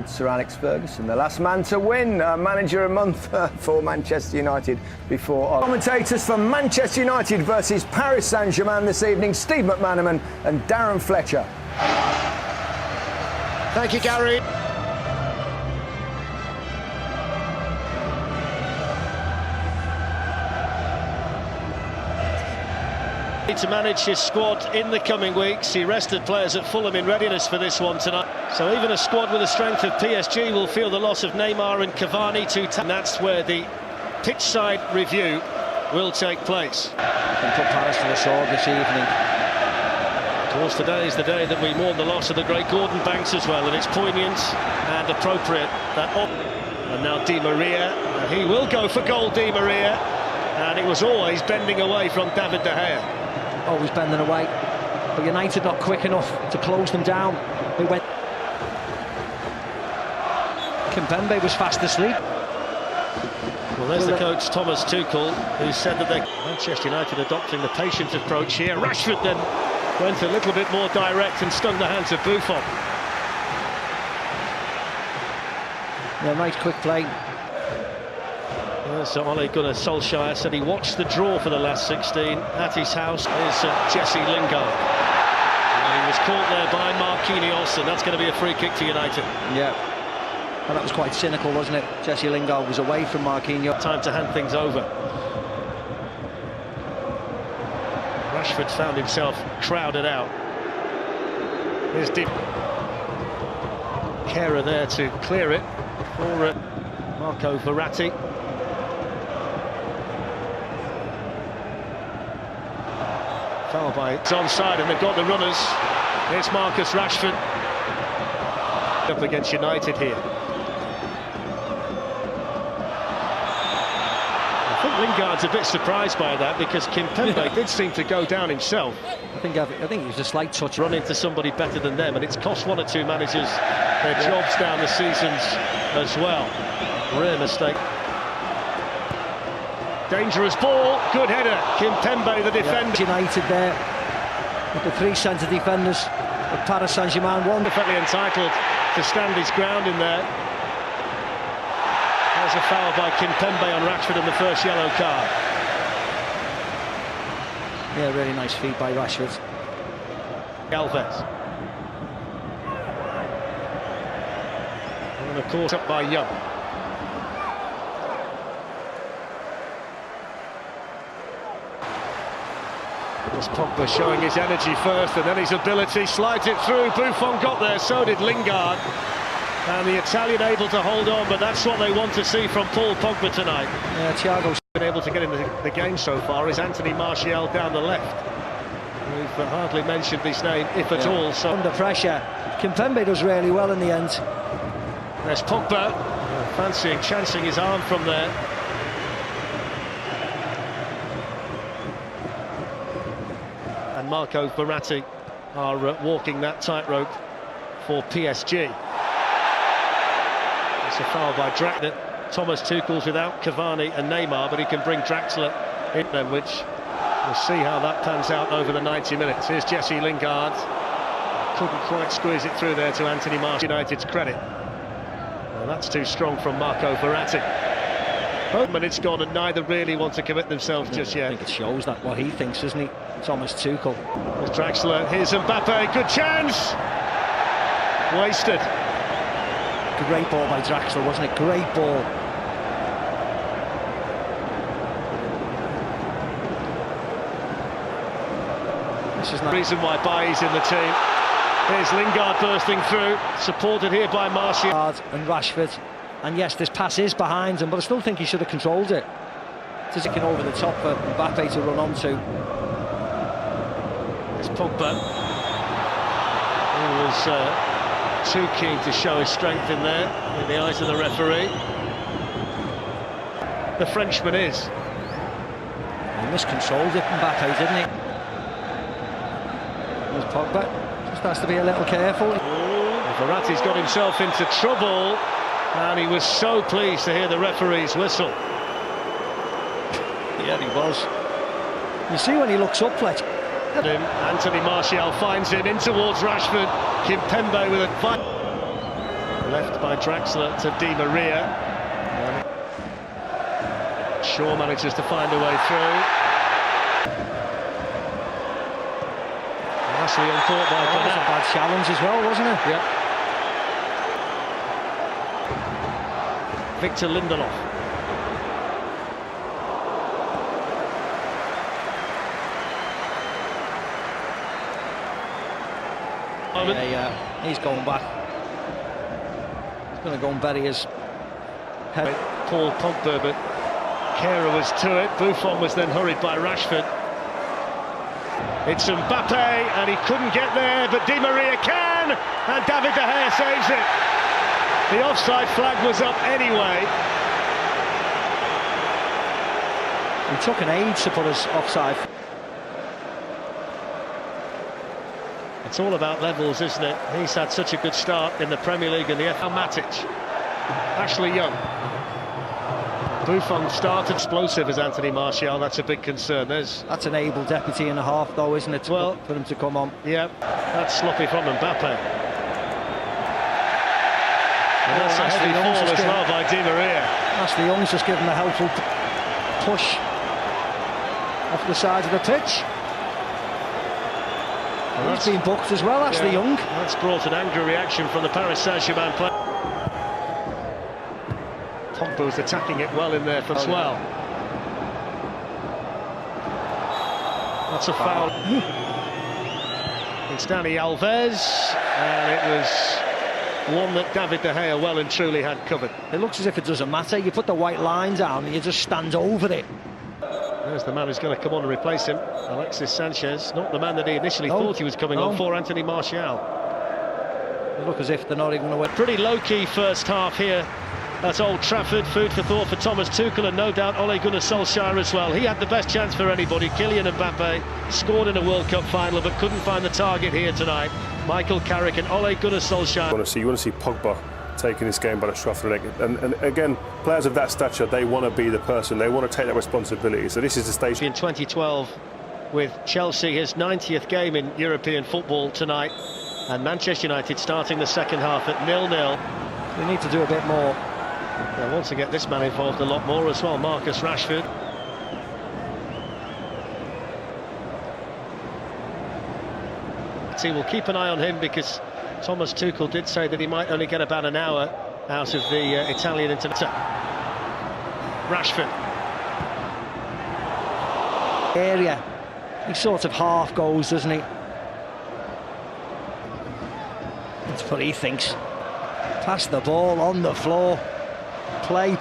Sir Alex Ferguson, the last man to win, manager a month for Manchester United before. Commentators for Manchester United versus Paris Saint-Germain this evening, Steve McManaman and Darren Fletcher. Thank you, Gary. To manage his squad in the coming weeks. He rested players at Fulham in readiness for this one tonight. So even a squad with the strength of PSG will feel the loss of Neymar and Cavani and that's where the pitch side review will take place. Can put Paris to the sword this evening. Of course, today is the day that we mourn the loss of the great Gordon Banks as well, and it's poignant and appropriate that. And now Di Maria, he will go for goal, Di Maria, and it was always bending away from David De Gea. Always bending away, but United not quick enough to close them down. They went. Kimpembe was fast asleep. Well, there's the coach Thomas Tuchel, who said that Manchester United adopting the patient approach here. Rashford then went a little bit more direct and stung the hands of Buffon. Yeah, nice quick play. So Ole Gunnar Solskjaer said he watched the draw for the last 16 at his house. Is Jesse Lingard. And he was caught there by Marquinhos, and that's going to be a free kick to United. Yeah, and that was quite cynical, wasn't it? Jesse Lingard was away from Marquinhos. Time to hand things over. Rashford found himself crowded out. There's Deep. Kehrer there to clear it for Marco Verratti. Foul by, it's onside and they've got the runners. It's Marcus Rashford up against United here. I think Lingard's a bit surprised by that because Kimpembe did seem to go down himself. I think it was a slight touch. Run into somebody better than them, and it's cost one or two managers their jobs down the seasons as well. Rare mistake. Dangerous ball, good header. Kimpembe, the defender. United there with the three centre defenders of Paris Saint-Germain. Wonderfully entitled to stand his ground in there. There's a foul by Kimpembe on Rashford and the first yellow card. Yeah, really nice feed by Rashford. Alves. And of course up by Young. Pogba showing his energy first and then his ability, slides it through. Buffon got there, so did Lingard, and the Italian able to hold on, but that's what they want to see from Paul Pogba tonight. Yeah, Thiago's been able to get in the game so far is Anthony Martial down the left. We've hardly mentioned his name, if at all. So under pressure, Kimpembe does really well in the end. There's Pogba, chancing his arm from there. And Marco Verratti are walking that tightrope for PSG. It's a foul by Draxler. Thomas Tuchel's without Cavani and Neymar, but he can bring Draxler in them, which we'll see how that pans out over the 90 minutes. Here's Jesse Lingard. Couldn't quite squeeze it through there to Anthony Martial. United's credit. Well, that's too strong from Marco Verratti. Both minutes gone and neither really want to commit themselves just yet. I think it shows that what he thinks, doesn't he? Thomas Tuchel. There's Draxler, here's Mbappe, good chance! Wasted. Great ball by Draxler, wasn't it? Great ball. This is not the reason why Bailly's in the team. Here's Lingard bursting through, supported here by Martial. And Rashford. And yes, this pass is behind him, but I still think he should have controlled it. It's taken over the top for Mbappe to run onto. It's Pogba, who was too keen to show his strength in there, in the eyes of the referee. The Frenchman is. He miscontrolled it, Mbappe, didn't he? There's Pogba. Just has to be a little careful. Verratti's got himself into trouble. And he was so pleased to hear the referee's whistle. Yeah, he was. You see when he looks up, Fletch. Anthony Martial finds him in towards Rashford. Kimpembe with a fight. Left by Draxler to Di Maria. Shaw manages to find a way through. Nicely on thought by That was a bad challenge as well, wasn't it? Yeah. Victor Lindelof. Yeah, he's going back. He's going to go and bury his head. Paul Pogba, but Kehrer was to it. Buffon was then hurried by Rashford. It's Mbappe, and he couldn't get there, but Di Maria can, and David De Gea saves it. The offside flag was up anyway. He took an age to put us offside. It's all about levels, isn't it? He's had such a good start in the Premier League and the FA. Matic, Ashley Young. Buffon started explosive as Anthony Martial. That's a big concern. That's an able deputy and a half, though, isn't it? Well, for him to come on. Yeah, that's sloppy from Mbappe. And that's a heavy fall as well by Di Maria. Ashley Young's just given a helpful push off the side of the pitch. Well, he's been booked as well, Ashley Young. That's brought an angry reaction from the Paris Saint-Germain player. Pogba was attacking it well in there as well. That's a foul. It's Dani Alves, and it was one that David De Gea well and truly had covered. It looks as if it doesn't matter. You put the white line down and you just stand over it. There's the man who's going to come on and replace him, Alexis Sanchez. Not the man that he initially thought he was coming on for, Anthony Martial. They look as if they're not even going to win. Pretty low-key first half here at Old Trafford. Food for thought for Thomas Tuchel, and no doubt Ole Gunnar Solskjaer as well. He had the best chance for anybody. Kylian Mbappe scored in a World Cup final but couldn't find the target here tonight. Michael Carrick and Ole Gunnar Solskjaer. You want to see Pogba taking this game by the scruff of the neck, and again, players of that stature, they want to be the person, they want to take that responsibility. So this is the stage. In 2012 with Chelsea, his 90th game in European football tonight, and Manchester United starting the second half at 0-0. We need to do a bit more. They want to get this man involved a lot more as well, Marcus Rashford. Team will keep an eye on him because Thomas Tuchel did say that he might only get about an hour out of the Italian international. Rashford. Area. He sort of half goes, doesn't he? That's what he thinks. Pass the ball on the floor. Play.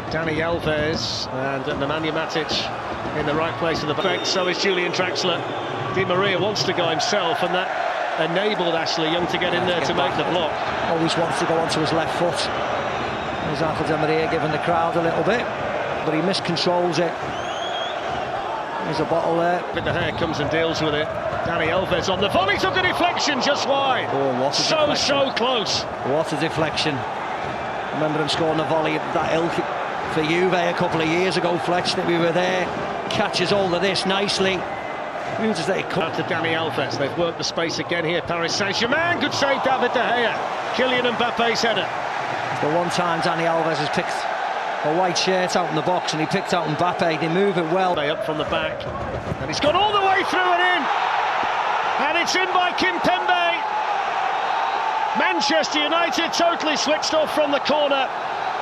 Dani Alves and Nemanja Matic in the right place in the back. So is Julian Draxler. Di Maria wants to go himself, and that enabled Ashley Young to get in there to make the block. Always wants to go onto his left foot. There's Angel Di Maria giving the crowd a little bit, but he miscontrols it. There's a bottle there. But De Gea comes and deals with it. Dani Alves on the volley, took a deflection just wide. Oh, what a deflection. So close. What a deflection. I remember him scoring a volley at that ilk for Juve a couple of years ago. Fletch, that we were there, catches hold of this nicely. Out to Dani Alves. They've worked the space again here. Paris Saint-Germain. Good save, David De Gea. Kylian Mbappe's header. The one time Dani Alves has picked a white shirt out in the box and he picked out Mbappe. They move it well. Up from the back, and he's gone all the way through and in, and it's in by Kimpembe. Manchester United totally switched off from the corner.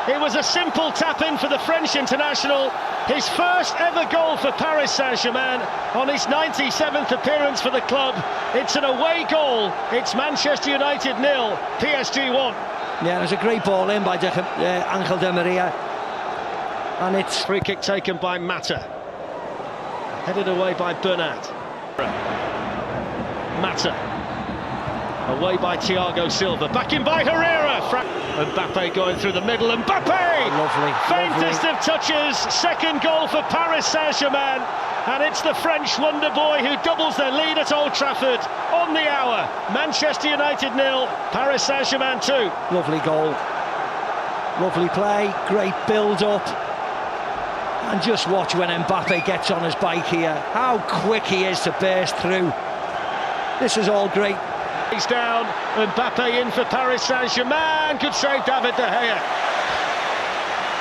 It was a simple tap-in for the French international. His first ever goal for Paris Saint-Germain on his 97th appearance for the club. It's an away goal. It's Manchester United 0, PSG 1. Yeah, there's a great ball in by Angel Di Maria. And it's free kick taken by Mata. Headed away by Bernat. Mata. Away by Thiago Silva. Back in by Herrera. Mbappe going through the middle. Mbappe! Lovely. Faintest of touches. Second goal for Paris Saint-Germain. And it's the French wonder boy who doubles their lead at Old Trafford on the hour. Manchester United 0, Paris Saint-Germain 2. Lovely goal. Lovely play. Great build-up. And just watch when Mbappe gets on his bike here. How quick he is to burst through. This is all great He's down, Mbappe in for Paris Saint-Germain. Good save, David De Gea.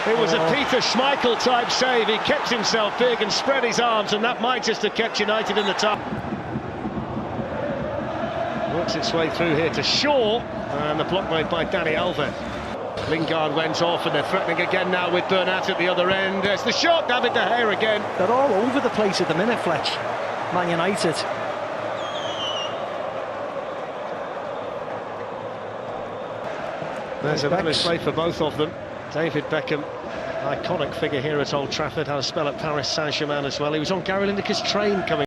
It was a Peter Schmeichel type save. He kept himself big and spread his arms, and that might just have kept United in the top. Works its way through here to Shaw, and the block made by Dani Alves. Lingard went off, and they're threatening again now with Bernat at the other end. There's the shot, David De Gea again. They're all over the place at the minute, Fletch. Man United. There's a little play for both of them. David Beckham, iconic figure here at Old Trafford, had a spell at Paris Saint-Germain as well. He was on Gary Lineker's train coming.